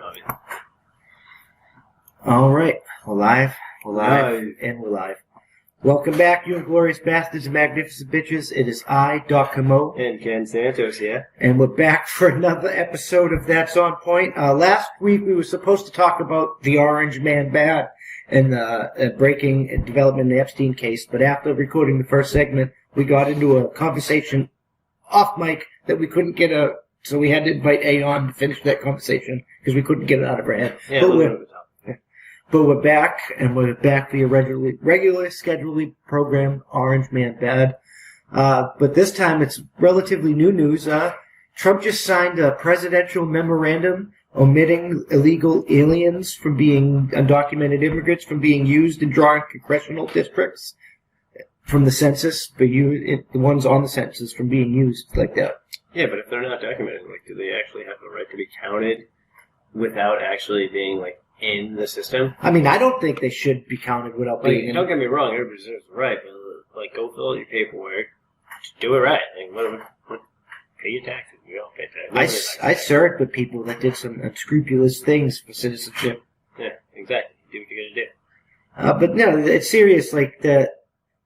obviously. All right, we're live, and we're live. Welcome back, you Inglorious Bastards and Magnificent Bitches. It is I, Doc Camo. And Ken Santos, yeah. And we're back for another episode of That's On Point. Last week we were supposed to talk about the Orange Man Bad and the breaking and development in the Epstein case, but after recording the first segment, we got into a conversation off mic that we couldn't get so we had to invite A on to finish that conversation because we couldn't get it out of our head. Yeah, But we're back, and we're back for your regular scheduled program, Orange Man Bad. But this time it's relatively new news. Trump just signed a presidential memorandum omitting illegal aliens from being undocumented immigrants from being used in drawing congressional districts from the census, the ones on the census from being used like that. Yeah, but if they're not documented, do they actually have the right to be counted without actually being, in the system? I mean, I don't think they should be counted without being. Don't get me wrong, everybody deserves the right, but go fill out your paperwork, just do it right. Pay your taxes. You don't pay taxes. I served with people that did some unscrupulous things for citizenship. Yeah, exactly. Do what you gotta do. But no, it's serious.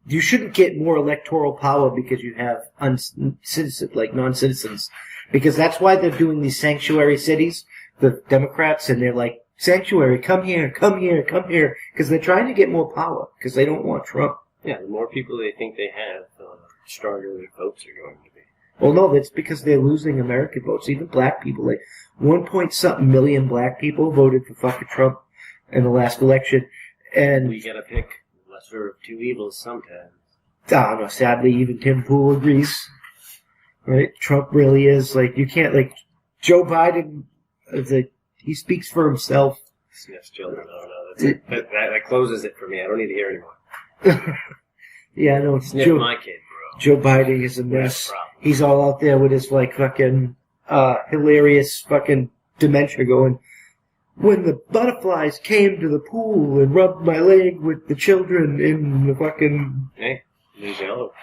You shouldn't get more electoral power because you have non-citizens, because that's why they're doing these sanctuary cities. The Democrats, and they're like, sanctuary, come here, because they're trying to get more power, because they don't want Trump. Yeah, the more people they think they have, the stronger their votes are going to be. Well, no, that's because they're losing American votes. Even black people, 1-point-something million black people voted for fucking Trump in the last election. And we gotta pick the lesser of two evils sometimes. I don't know, sadly, even Tim Pool agrees. Right? Trump really is, you can't, Joe Biden, he speaks for himself. Sniffs children. I don't know. That closes it for me. I don't need to hear anymore. Yeah, I know. Sniff my kid, bro. Joe Biden is a mess. He's all out there with his fucking hilarious fucking dementia going, when the butterflies came to the pool and rubbed my leg with the children in the fucking... Hey, there's yellow.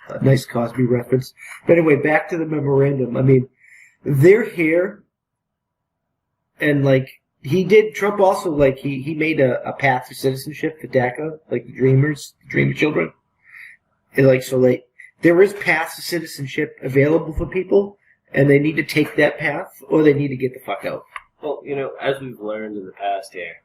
A nice Cosby reference. But anyway, back to the memorandum. I mean, they're here, and Trump also he made a path to citizenship for DACA, the dreamer children, and there is paths to citizenship available for people, and they need to take that path or they need to get the fuck out. Well, as we've learned in the past here,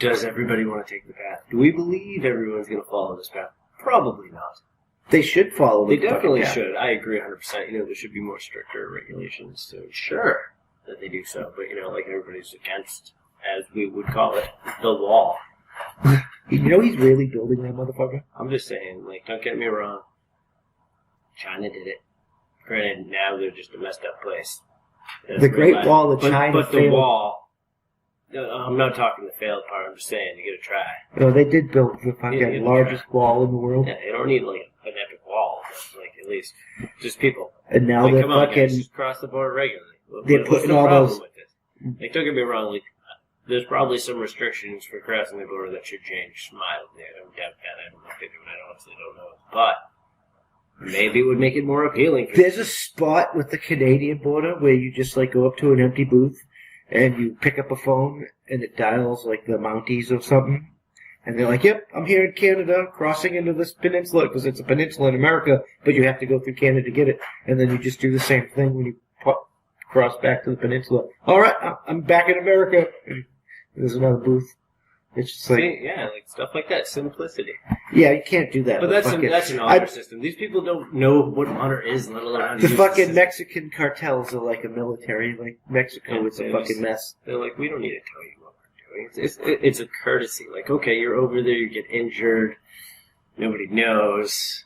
does everybody want to take the path? Do we believe everyone's going to follow this path? Probably not. They should follow. They definitely should. I agree 100%. There should be more stricter regulations to ensure that they do so. But, everybody's against, as we would call it, the law. He's really building that motherfucker? I'm just saying, don't get me wrong. China did it. Granted, now they're just a messed up place. The Great Wall of China But the wall... I'm not talking the failed part. I'm just saying you got to try. No, they did build the fucking largest wall in the world. Yeah, they don't need an epic wall. At least just people. And now they're come on, fucking. Guys, just cross the border regularly. They're putting all those. With this? Don't get me wrong. There's probably some restrictions for crossing the border that should change mildly. I don't doubt that. I don't know if they do. I honestly don't know. But maybe it would make it more appealing. There's a spot with the Canadian border where you just go up to an empty booth. And you pick up a phone, and it dials, the Mounties or something. And they're like, yep, I'm here in Canada, crossing into this peninsula, because it's a peninsula in America, but you have to go through Canada to get it. And then you just do the same thing when you cross back to the peninsula. All right, I'm back in America. And there's another booth. It's just stuff like that. Simplicity. Yeah, you can't do that. But that's an honor system. These people don't know what honor is, let alone how to use the fucking Mexican cartels are like a military. Mexico, it's a fucking mess. They're we don't need to tell you what we're doing. It's a courtesy. Okay, you're over there, you get injured, nobody knows.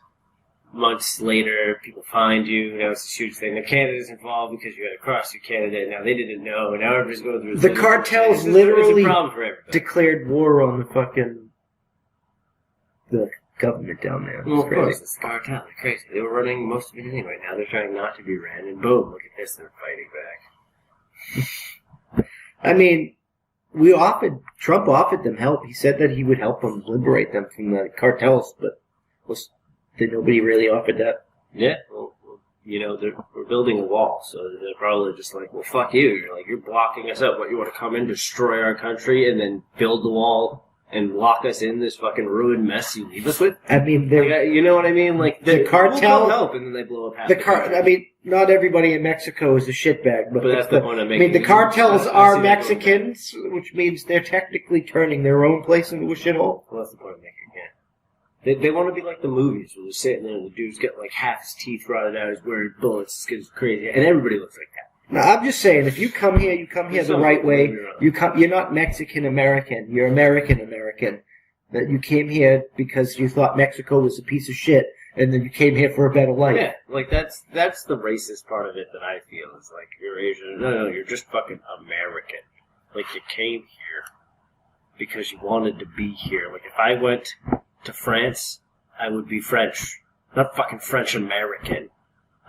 Months later, people find you. Now it's a huge thing. Now Canada's involved because you had to cross through Canada. Now they didn't know. Now everybody's going through. The cartels literally it's a problem for everybody. Declared war on the government down there. Well, of course, it's the cartel. They're crazy. They were running most of it anyway. Now they're trying not to be ran, and boom, look at this. They're fighting back. I mean, Trump offered them help. He said that he would help them liberate them from the cartels, but nobody really offered that. Yeah, well, we're building a wall, so they're probably just like, well, fuck you. You're blocking us out. What, you want to come in, destroy our country, and then build the wall and lock us in this fucking ruined mess you leave us with? I mean, you know what I mean? Like, the cartel will help, and then they blow up half I mean, not everybody in Mexico is a shitbag, but that's the point I'm making. I mean, the cartels are Mexicans, which means they're technically turning their own place into a shithole. Well, that's the point I'm making. They want to be like the movies where they're sitting there and the dude's got like half his teeth rotted out, he's wearing bullets, it's crazy, and everybody looks like that. Now, I'm just saying, if you come here the right way. You're not Mexican American. You're American American. That you came here because you thought Mexico was a piece of shit, and then you came here for a better life. Yeah, like that's the racist part of it that I feel is like, you're Asian. No, you're just fucking American. Like, you came here because you wanted to be here. Like, if I went to France, I would be French, not fucking French American.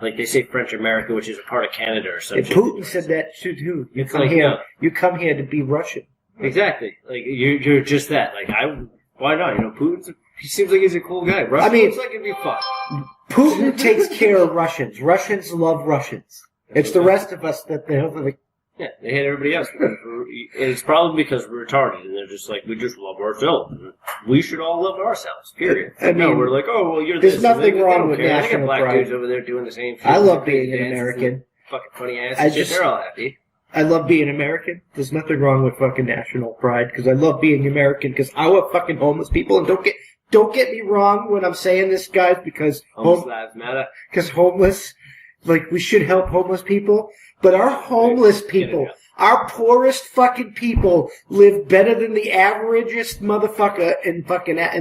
Like, they say French America, which is a part of Canada or something. Putin said that too. You come here to be Russian. Exactly. Like, you're just that. Like, why not? He seems like he's a cool guy. Russia looks like it'd be fun. Putin takes care of Russians. Russians love Russians. It's the rest of us that they like. Yeah, they hate everybody else. It's probably because we're retarded, and they're just like, we just love ourselves. We should all love ourselves, period. We're like, oh, well, you're there's nothing wrong with national pride. I got black dudes over there doing the same shit. I love being an American. Fucking funny ass shit, they're all happy. I love being American. There's nothing wrong with fucking national pride, because I love being American, because I love fucking homeless people, and don't get me wrong when I'm saying this, guys, because homeless lives matter. Because homeless, like, we should help homeless people. But our homeless people, our poorest fucking people, live better than the averagest motherfucker in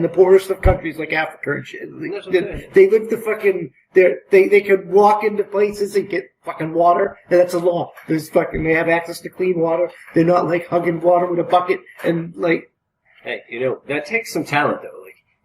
the poorest of countries like Africa and shit. They live the fucking, they could walk into places and get fucking water, and that's a law. They have access to clean water. They're not like hugging water with a bucket and like. Hey, that takes some talent though.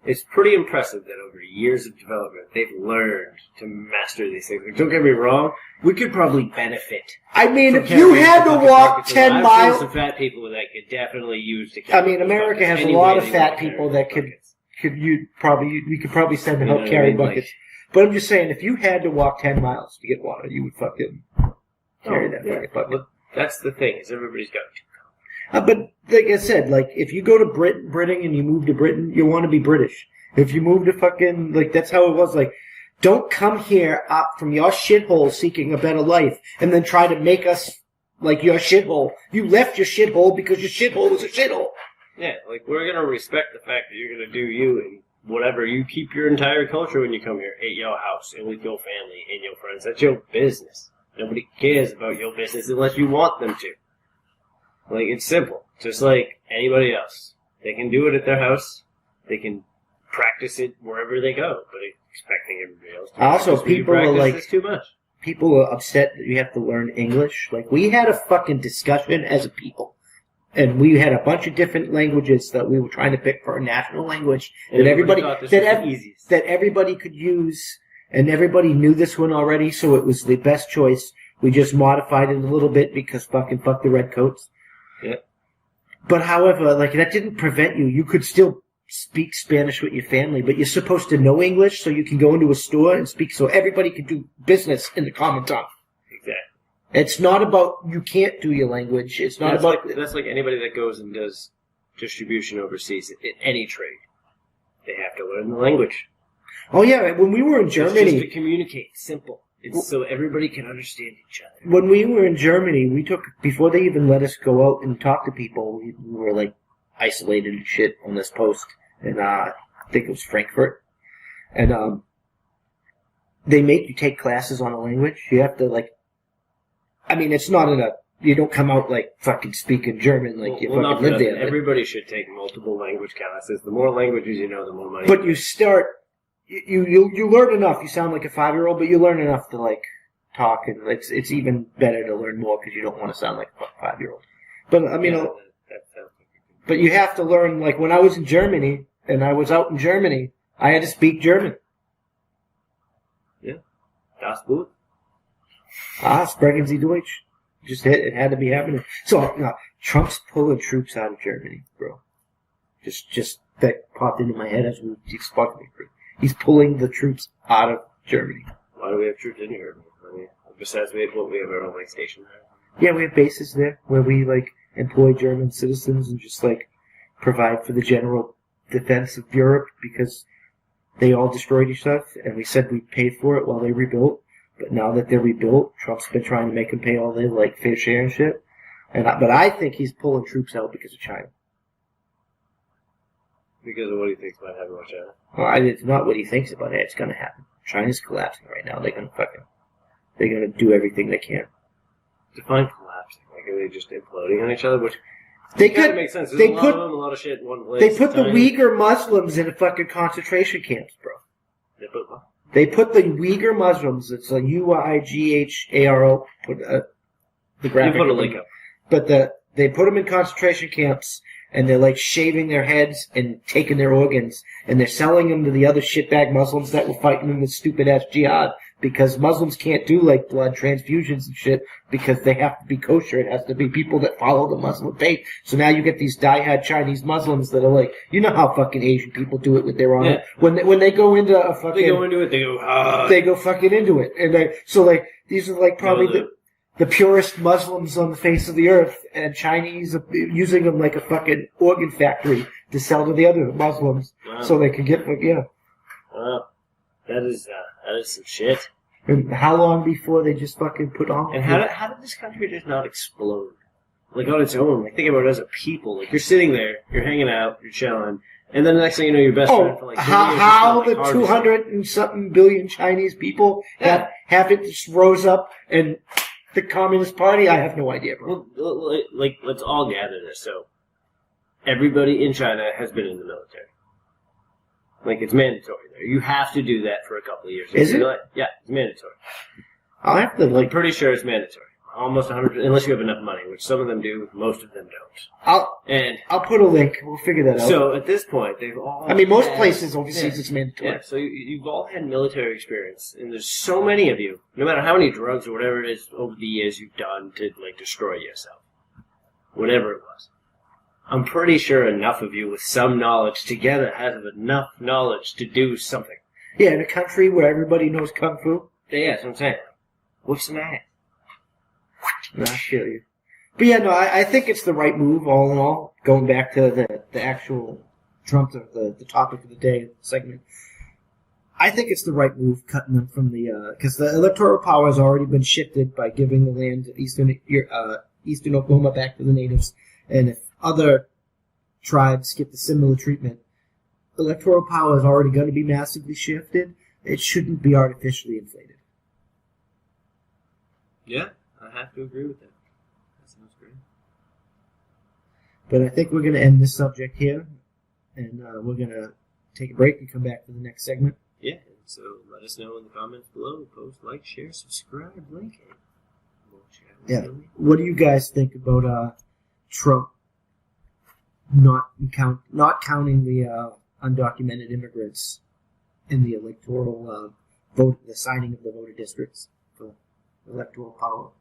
It's pretty impressive that over years of development, they've learned to master these things. Like, don't get me wrong, we could probably benefit. I mean, if you had to walk 10 miles... I've seen some fat people that could definitely use to carry America has a lot of fat people that we could probably send to help carry buckets. But I'm just saying, if you had to walk 10 miles to get water, you would fucking carry that fucking bucket. But that's the thing, is everybody's got to. But like I said, like, if you go to Britain and you move to Britain, you want to be British. If you move to fucking, like, that's how it was. Like, don't come here up from your shithole seeking a better life and then try to make us like your shithole. You left your shithole because your shithole was a shithole. Yeah, like, we're going to respect the fact that you're going to do you and whatever. You keep your entire culture when you come here at your house and with your family and your friends. That's your business. Nobody cares about your business unless you want them to. Like, it's simple. Just like anybody else. They can do it at their house. They can practice it wherever they go. But expecting everybody else to also, people are like... It's too much. People are upset that you have to learn English. Like, we had a fucking discussion as a people. And we had a bunch of different languages that we were trying to pick for a national language. And that everybody could use. And everybody knew this one already, so it was the best choice. We just modified it a little bit because fuck the redcoats. Yeah. But however, like, that didn't prevent you. You could still speak Spanish with your family, but you're supposed to know English so you can go into a store and speak so everybody can do business in the common tongue. Exactly. It's not about you can't do your language. It's not about... That's like anybody that goes and does distribution overseas in any trade. They have to learn the language. Oh yeah, when we were in Germany... It's just to communicate. Simple. It's so everybody can understand each other. When we were in Germany, before they even let us go out and talk to people, we were like isolated and shit on this post. And I think it was Frankfurt. And they make you take classes on a language. You have to it's not you don't come out like fucking speaking German like you fucking live there. Everybody should take multiple language classes. The more languages you know, the more money. But you start... You learn enough. You sound like a 5-year-old, but you learn enough to like talk, and it's even better to learn more because you don't want to sound like a 5-year-old. But I mean, but you have to learn. Like when I was in Germany and I was out in Germany, I had to speak German. Yeah, das gut. Sprechen Sie Deutsch. It had to be happening. So Trump's pulling troops out of Germany, bro. Just that popped into my head as we spoke. He's pulling the troops out of Germany. Why Why do we have troops in here? I mean, besides we have our own like station there. Yeah, we have bases there where we like employ German citizens and just like provide for the general defense of Europe because they all destroyed each other, and we said we paid for it while they rebuilt. But now that they're rebuilt, Trump's been trying to make them pay all their like fair share and shit. But I think he's pulling troops out because of China. Because of what he thinks about having with China. Well, it's not what he thinks about it. It's going to happen. China's collapsing right now. They're going to do everything they can. Define collapsing. Like, are they just imploding on each other? Which they could make sense. They There's put a lot of shit in one place. They put the Uyghur Muslims in fucking concentration camps, bro. They put what? They put the Uyghur Muslims. It's a Uigharo. Put the graphic. You put a link up. But they put them in concentration camps, and they're like shaving their heads and taking their organs, and they're selling them to the other shitbag Muslims that were fighting in the stupid ass jihad. Because Muslims can't do like blood transfusions and shit because they have to be kosher. It has to be people that follow the Muslim faith. So now you get these diehard Chinese Muslims that are like, you know how fucking Asian people do it with their honor. Yeah. When they go into a fucking, they go into it. They go fucking into it, and these are like probably the purest Muslims on the face of the earth, and Chinese are using them like a fucking organ factory to sell to the other Muslims, so they can get Wow, that is some shit. And how long before they just fucking put on? And how did this country just not explode? Like on its own. Like think about it as a people. Like you're sitting there, you're hanging out, you're chilling, and then the next thing you know, your best friend for like how the 200 and something billion Chinese people have it just rose up and the Communist Party? I have no idea, bro. Well, like let's all gather this. So everybody in China has been in the military. Like, it's mandatory there. You have to do that for a couple of years. Is it? Yeah, it's mandatory. I'll have to, I'm pretty sure it's mandatory. Almost 100%, unless you have enough money, which some of them do, most of them don't. I'll put a link. We'll figure that out. So, at this point, they've all most places overseas it's mandatory. Yeah, so you've all had military experience, and there's so many of you, no matter how many drugs or whatever it is over the years you've done to, like, destroy yourself. Whatever it was. I'm pretty sure enough of you with some knowledge together have enough knowledge to do something. Yeah, in a country where everybody knows Kung Fu. Yeah, that's what I'm saying. Whip some ass. I feel you. But yeah, no, I think it's the right move, all in all. Going back to the actual Trump, the topic of the day segment. I think it's the right move, cutting them from the... Because the electoral power has already been shifted by giving the land of Eastern Oklahoma back to the natives. And if other tribes get the similar treatment, electoral power is already going to be massively shifted. It shouldn't be artificially inflated. Yeah, I have to agree with that. That sounds great. But I think we're going to end this subject here, and we're going to take a break and come back to the next segment. Yeah, so let us know in the comments below. Post, like, share, subscribe, link it. Yeah. What do you guys think about Trump not counting the undocumented immigrants in the electoral vote, the signing of the voter districts for electoral power?